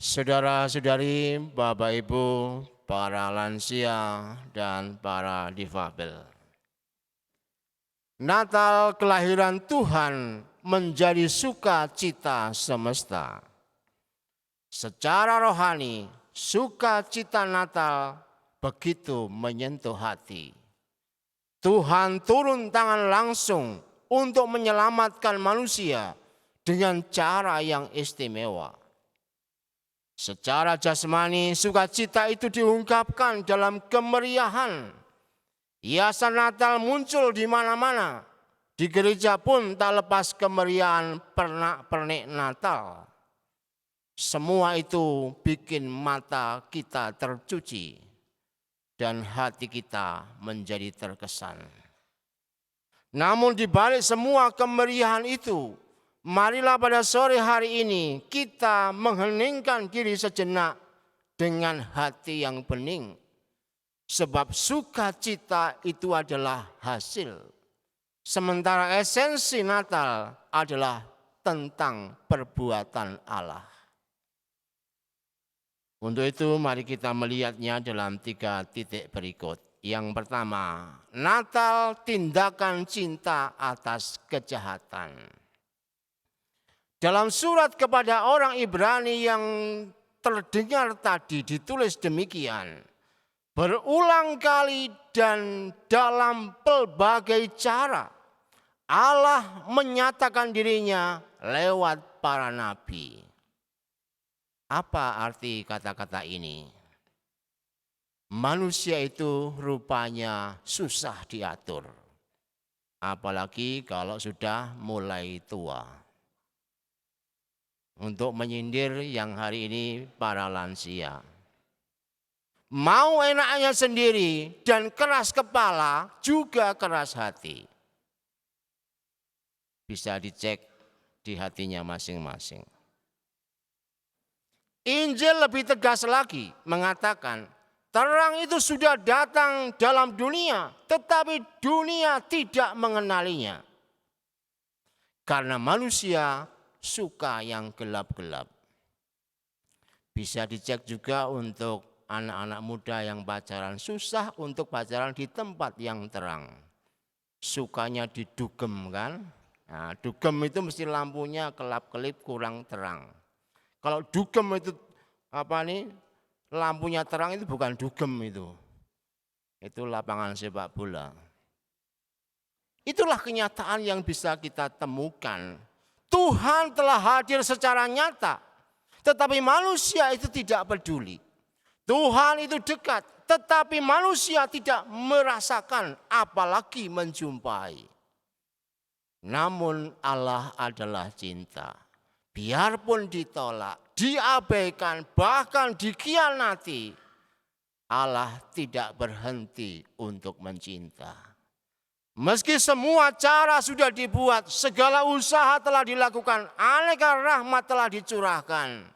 Saudara-saudari, Bapak Ibu, para lansia dan para difabel. Natal kelahiran Tuhan menjadi sukacita semesta. Secara rohani, sukacita Natal begitu menyentuh hati. Tuhan turun tangan langsung untuk menyelamatkan manusia dengan cara yang istimewa. Secara jasmani, sukacita itu diungkapkan dalam kemeriahan. Hiasan Natal muncul di mana-mana. Di gereja pun tak lepas kemeriahan pernak-pernik Natal. Semua itu bikin mata kita tercuci dan hati kita menjadi terkesan. Namun di balik semua kemeriahan itu, marilah pada sore hari ini kita mengheningkan diri sejenak dengan hati yang bening. Sebab sukacita itu adalah hasil. Sementara esensi Natal adalah tentang perbuatan Allah. Untuk itu mari kita melihatnya dalam 3 titik berikut. Yang pertama, Natal tindakan cinta atas kejahatan. Dalam surat kepada orang Ibrani yang terdengar tadi ditulis demikian. Berulang kali dan dalam pelbagai cara Allah menyatakan dirinya lewat para nabi. Apa arti kata-kata ini? Manusia itu rupanya susah diatur. Apalagi kalau sudah mulai tua. Untuk menyindir yang hari ini para lansia. Mau enaknya sendiri dan keras kepala juga keras hati. Bisa dicek di hatinya masing-masing. Injil lebih tegas lagi mengatakan, terang itu sudah datang dalam dunia, tetapi dunia tidak mengenalinya. Karena manusia suka yang gelap-gelap. Bisa dicek juga untuk anak-anak muda yang pacaran, susah untuk pacaran di tempat yang terang. Sukanya didugem kan. Nah, dugem itu mesti lampunya kelap-kelip kurang terang. Kalau dugem itu lampunya terang itu bukan dugem itu. Itu lapangan sepak bola. Itulah kenyataan yang bisa kita temukan. Tuhan telah hadir secara nyata, tetapi manusia itu tidak peduli. Tuhan itu dekat, tetapi manusia tidak merasakan apalagi menjumpai. Namun Allah adalah cinta. Biarpun ditolak, diabaikan, bahkan dikhianati, Allah tidak berhenti untuk mencinta. Meski semua cara sudah dibuat, segala usaha telah dilakukan, aneka rahmat telah dicurahkan,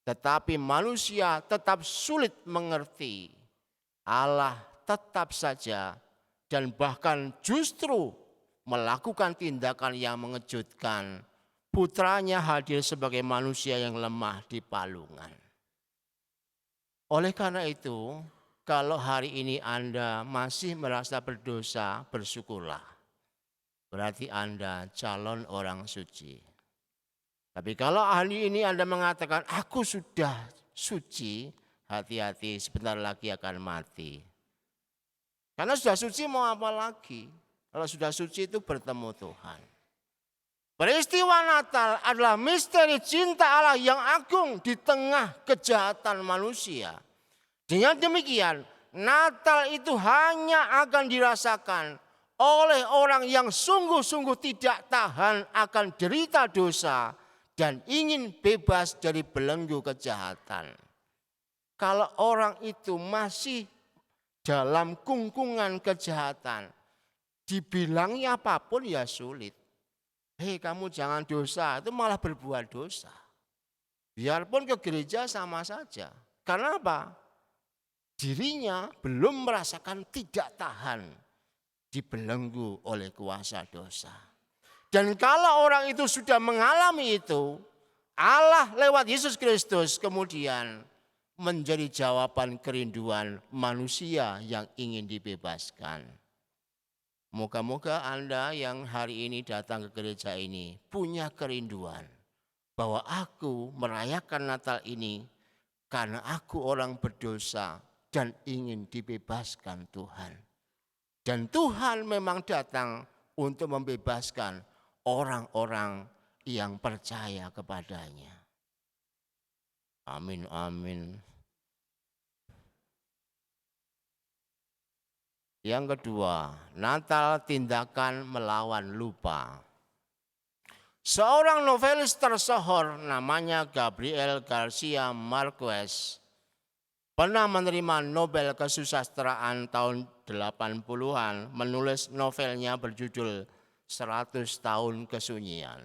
tetapi manusia tetap sulit mengerti. Allah tetap saja dan bahkan justru melakukan tindakan yang mengejutkan. Putranya hadir sebagai manusia yang lemah di palungan. Oleh karena itu, kalau hari ini Anda masih merasa berdosa, bersyukurlah. Berarti Anda calon orang suci. Tapi kalau hari ini Anda mengatakan, aku sudah suci, hati-hati sebentar lagi akan mati. Karena sudah suci mau apa lagi? Kalau sudah suci itu bertemu Tuhan. Peristiwa Natal adalah misteri cinta Allah yang agung di tengah kejahatan manusia. Dengan demikian, Natal itu hanya akan dirasakan oleh orang yang sungguh-sungguh tidak tahan akan derita dosa dan ingin bebas dari belenggu kejahatan. Kalau orang itu masih dalam kungkungan kejahatan, dibilangi apapun ya sulit. Hei, kamu jangan dosa, itu malah berbuat dosa. Biarpun ke gereja sama saja. Karena apa? Dirinya belum merasakan tidak tahan dibelenggu oleh kuasa dosa. Dan kalau orang itu sudah mengalami itu, Allah lewat Yesus Kristus kemudian menjadi jawaban kerinduan manusia yang ingin dibebaskan. Moga-moga Anda yang hari ini datang ke gereja ini punya kerinduan bahwa aku merayakan Natal ini karena aku orang berdosa dan ingin dibebaskan Tuhan. Dan Tuhan memang datang untuk membebaskan orang-orang yang percaya kepadanya. Amin, amin. Yang kedua, Natal tindakan melawan lupa. Seorang novelis tersohor namanya Gabriel Garcia Marquez pernah menerima Nobel Kesusastraan tahun 80-an menulis novelnya berjudul 100 Tahun Kesunyian.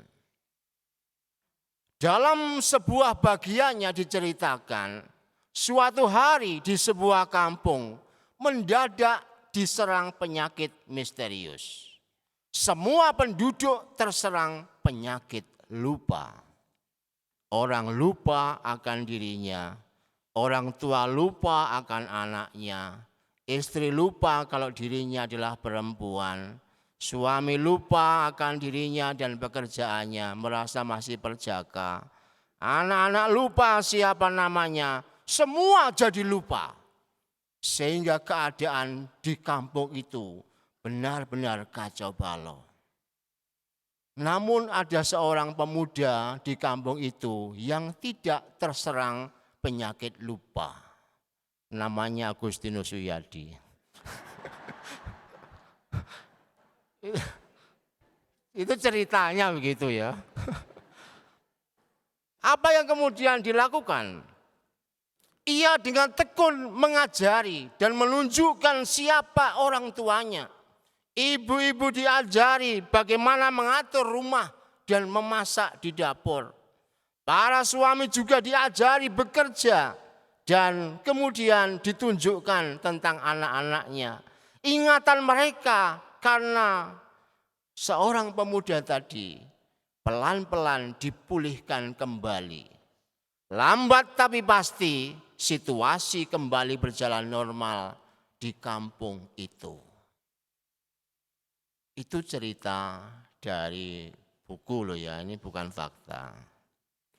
Dalam sebuah bagiannya diceritakan, suatu hari di sebuah kampung mendadak diserang penyakit misterius. Semua penduduk terserang penyakit lupa. Orang lupa akan dirinya, orang tua lupa akan anaknya, istri lupa kalau dirinya adalah perempuan, suami lupa akan dirinya dan pekerjaannya, merasa masih perjaka. Anak-anak lupa siapa namanya, semua jadi lupa. Sehingga keadaan di kampung itu benar-benar kacau balau. Namun ada seorang pemuda di kampung itu yang tidak terserang penyakit lupa. Namanya Agustinus Suyadi. Itu ceritanya begitu ya. Apa yang kemudian dilakukan? Ia dengan tekun mengajari dan menunjukkan siapa orang tuanya. Ibu-ibu diajari bagaimana mengatur rumah dan memasak di dapur. Para suami juga diajari bekerja dan kemudian ditunjukkan tentang anak-anaknya. Ingatan mereka karena seorang pemuda tadi pelan-pelan dipulihkan kembali. Lambat tapi pasti situasi kembali berjalan normal di kampung itu. Itu cerita dari buku loh ya, ini bukan fakta.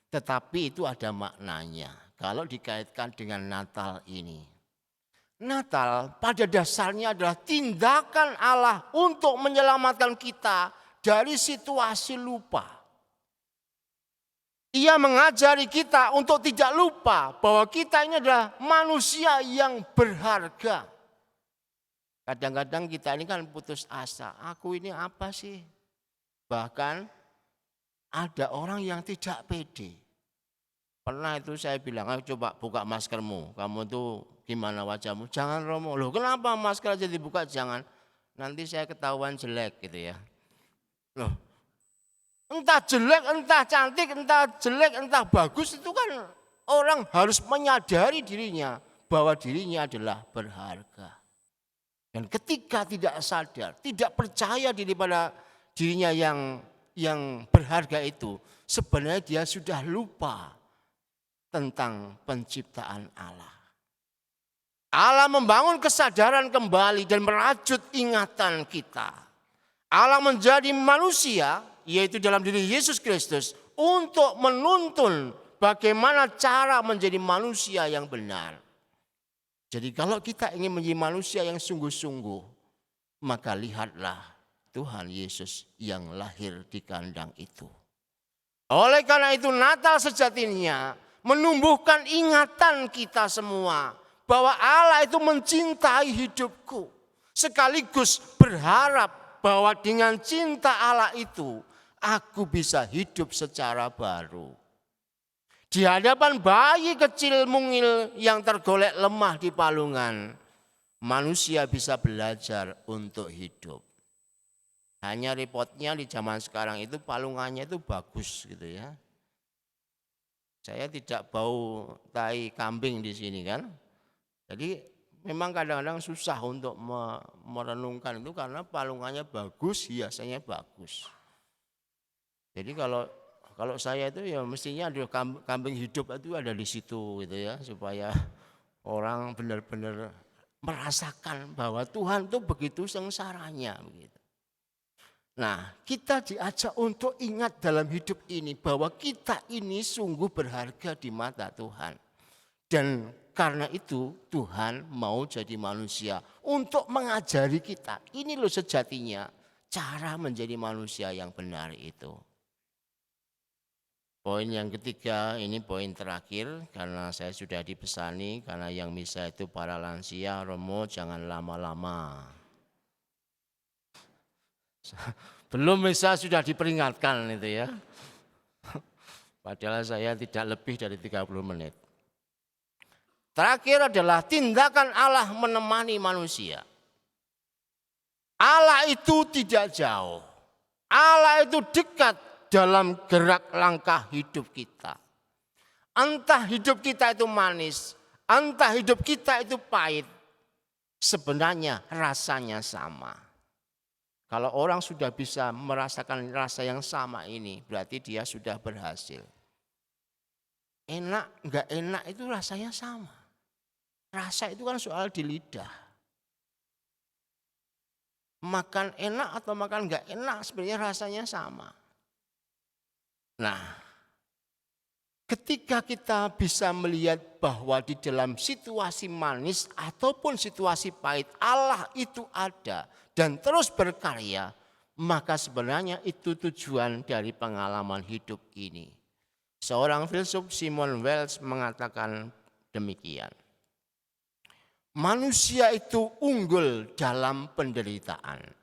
Tetapi itu ada maknanya kalau dikaitkan dengan Natal ini. Natal pada dasarnya adalah tindakan Allah untuk menyelamatkan kita dari situasi lupa. Ia mengajari kita untuk tidak lupa bahwa kita ini adalah manusia yang berharga. Kadang-kadang kita ini kan putus asa. Aku ini apa sih? Bahkan ada orang yang tidak pede. Pernah itu saya bilang, ayo coba buka maskermu. Kamu tuh gimana wajahmu? Jangan romo. Loh kenapa masker aja dibuka? Jangan. Nanti saya ketahuan jelek gitu ya. Loh. Entah jelek, entah cantik, entah jelek, entah bagus, itu kan orang harus menyadari dirinya bahwa dirinya adalah berharga. Dan ketika tidak sadar, tidak percaya pada dirinya yang berharga itu, sebenarnya dia sudah lupa tentang penciptaan Allah. Allah membangun kesadaran kembali dan merajut ingatan kita. Allah menjadi manusia, yaitu dalam diri Yesus Kristus, untuk menuntun bagaimana cara menjadi manusia yang benar. Jadi kalau kita ingin menjadi manusia yang sungguh-sungguh, maka lihatlah Tuhan Yesus yang lahir di kandang itu. Oleh karena itu Natal sejatinya menumbuhkan ingatan kita semua bahwa Allah itu mencintai hidupku. Sekaligus berharap bahwa dengan cinta Allah itu aku bisa hidup secara baru. Di hadapan bayi kecil mungil yang tergolek lemah di palungan, manusia bisa belajar untuk hidup. Hanya repotnya di zaman sekarang itu palungannya itu bagus gitu ya. Saya tidak bau tai kambing di sini kan. Jadi memang kadang-kadang susah untuk merenungkan itu karena palungannya bagus, hiasannya bagus. Jadi kalau Kalau saya itu ya mestinya ada kambing hidup itu ada di situ gitu ya, supaya orang benar-benar merasakan bahwa Tuhan itu begitu sengsaranya begitu. Nah, kita diajak untuk ingat dalam hidup ini bahwa kita ini sungguh berharga di mata Tuhan. Dan karena itu Tuhan mau jadi manusia untuk mengajari kita. Ini loh sejatinya cara menjadi manusia yang benar itu. Poin yang ketiga, ini poin terakhir karena saya sudah dipesani, karena yang misa itu para lansia, Romo jangan lama-lama. Belum misa sudah diperingatkan itu ya. Padahal saya tidak lebih dari 30 menit. Terakhir adalah tindakan Allah menemani manusia. Allah itu tidak jauh. Allah itu dekat dalam gerak langkah hidup kita. Entah hidup kita itu manis, entah hidup kita itu pahit. Sebenarnya rasanya sama. Kalau orang sudah bisa merasakan rasa yang sama ini, berarti dia sudah berhasil. Enak, enggak enak itu rasanya sama. Rasa itu kan soal di lidah. Makan enak atau makan enggak enak sebenarnya rasanya sama. Nah, ketika kita bisa melihat bahwa di dalam situasi manis ataupun situasi pahit Allah itu ada dan terus berkarya, maka sebenarnya itu tujuan dari pengalaman hidup ini. Seorang filsuf Simon Wells mengatakan demikian. Manusia itu unggul dalam penderitaan.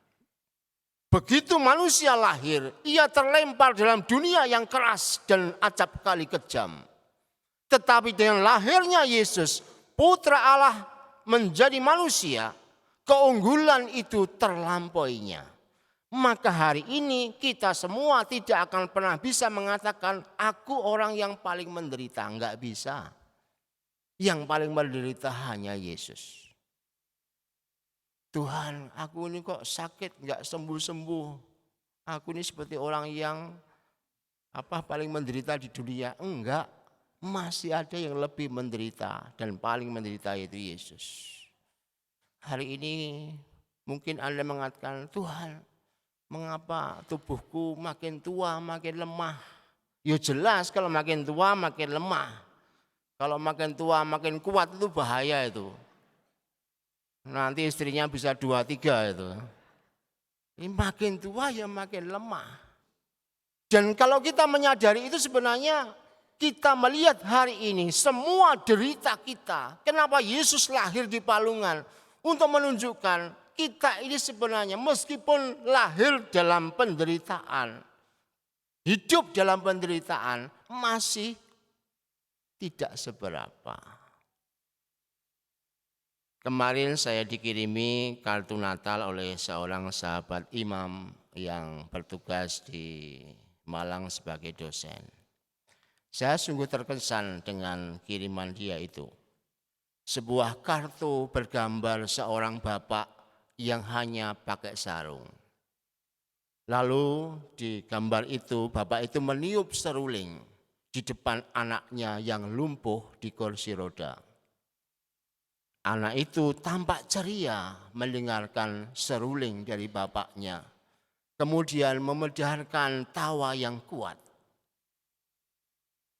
Begitu manusia lahir, ia terlempar dalam dunia yang keras dan acap kali kejam. Tetapi dengan lahirnya Yesus, Putra Allah menjadi manusia, keunggulan itu terlampauinya. Maka hari ini kita semua tidak akan pernah bisa mengatakan aku orang yang paling menderita. Enggak bisa. Yang paling menderita hanya Yesus. Tuhan, aku ini kok sakit enggak sembuh-sembuh. Aku ini seperti orang yang paling menderita di dunia. Enggak, masih ada yang lebih menderita dan paling menderita yaitu Yesus. Hari ini mungkin Anda mengatakan, Tuhan, mengapa tubuhku makin tua makin lemah? Ya jelas kalau makin tua makin lemah. Kalau makin tua makin kuat itu bahaya itu. Nanti istrinya bisa 2-3 itu. Ini makin tua ya makin lemah. Dan kalau kita menyadari itu sebenarnya kita melihat hari ini semua derita kita. Kenapa Yesus lahir di palungan? Untuk menunjukkan kita ini sebenarnya meskipun lahir dalam penderitaan, hidup dalam penderitaan masih tidak seberapa. Kemarin saya dikirimi kartu Natal oleh seorang sahabat imam yang bertugas di Malang sebagai dosen. Saya sungguh terkesan dengan kiriman dia itu. Sebuah kartu bergambar seorang bapak yang hanya pakai sarung. Lalu di gambar itu bapak itu meniup seruling di depan anaknya yang lumpuh di kursi roda. Anak itu tampak ceria mendengarkan seruling dari bapaknya. Kemudian memedahkan tawa yang kuat.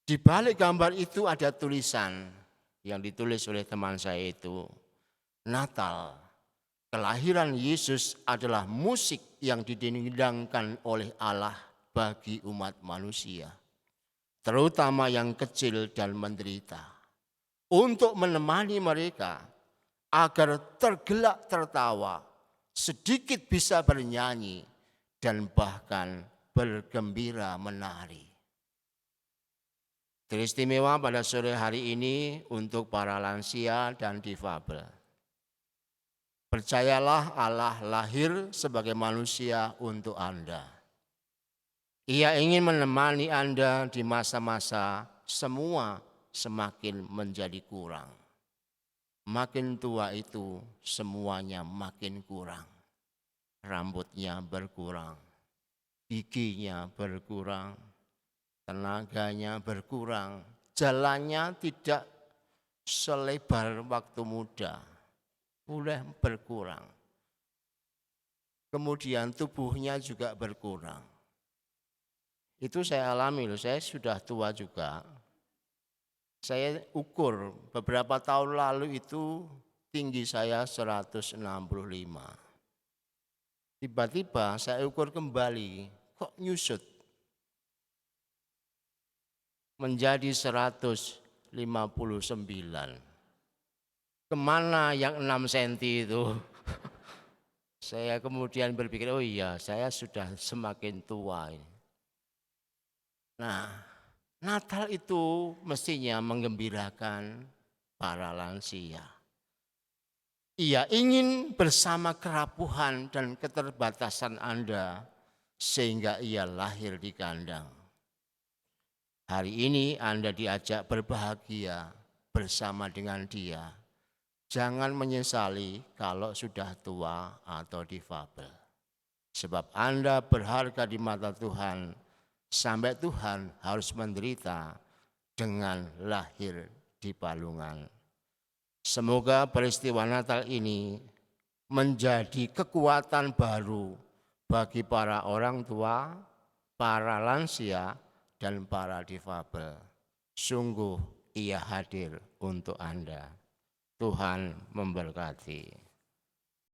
Di balik gambar itu ada tulisan yang ditulis oleh teman saya itu. Natal, kelahiran Yesus adalah musik yang didendangkan oleh Allah bagi umat manusia. Terutama yang kecil dan menderita. Untuk menemani mereka agar tergelak tertawa, sedikit bisa bernyanyi, dan bahkan bergembira menari. Teristimewa pada sore hari ini untuk para lansia dan difabel. Percayalah Allah lahir sebagai manusia untuk Anda. Ia ingin menemani Anda di masa-masa semua semakin menjadi kurang. Makin tua itu semuanya makin kurang. Rambutnya berkurang, giginya berkurang, tenaganya berkurang, jalannya tidak selebar waktu muda, mulai berkurang. Kemudian tubuhnya juga berkurang. Itu saya alami loh, saya sudah tua juga. Saya ukur beberapa tahun lalu itu tinggi saya 165. Tiba-tiba saya ukur kembali, kok nyusut menjadi 159. Kemana yang 6 senti itu? Saya kemudian berpikir, oh iya saya sudah semakin tua ini. Nah, Natal itu mestinya menggembirakan para lansia. Ia ingin bersama kerapuhan dan keterbatasan Anda sehingga ia lahir di kandang. Hari ini Anda diajak berbahagia bersama dengan dia. Jangan menyesali kalau sudah tua atau difabel. Sebab Anda berharga di mata Tuhan sampai Tuhan harus menderita dengan lahir di palungan. Semoga peristiwa Natal ini menjadi kekuatan baru bagi para orang tua, para lansia, dan para difabel. Sungguh ia hadir untuk Anda. Tuhan memberkati.